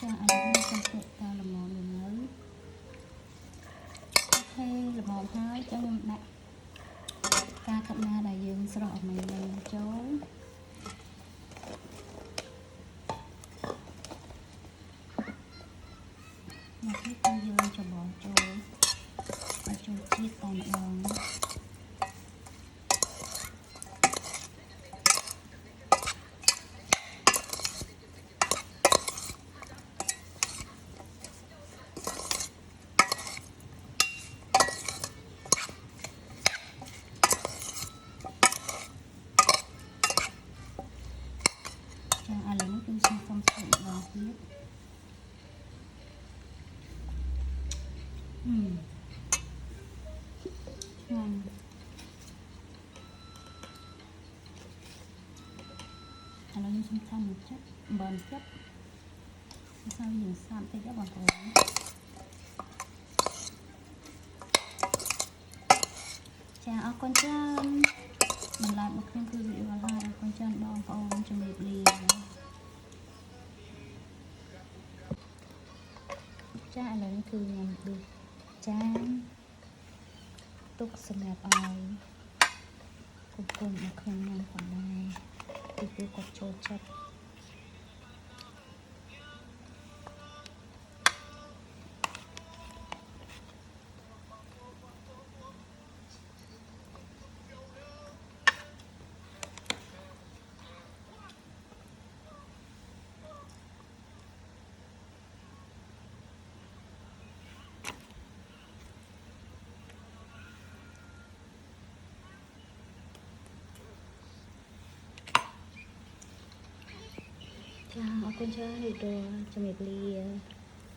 ចាឥឡូវខ្ញុំចាក់តាល្មមនៅអូខេល្មមហើយចឹងខ្ញុំដាក់ការកាត់ណាដែលយើងស្រស់អមេនឹងចូលមកទៀតគឺយើងច្របល់ចូលឲ្យចូលជាតិតែម្ដងចាឥឡូវនេះគឺខ្ញុំសុំស្រូបម្ដងទៀតឆ្ងាញ់ឥឡូវខ្ញុំសុំថែមមួយចិត្តអំបិលចិត្តហើយយើងសាប់តិចទៅបងប្អូនចាអរគុណច្រើនបន្លែរបស់ខ្ញុំគឺវាអស់ហើយអរគុណច្រើនបងប្អូនជំរាបលាចាឥឡូវនេះគឺខ្ញុំដួសចានទុកសម្រាប់ឲ្យគុំគុំមកខ្ញុំញ៉ាំផងដែរពីព្រោះគាត់ចូលចិត្តចាអរគុណច្រើនជំរាបលា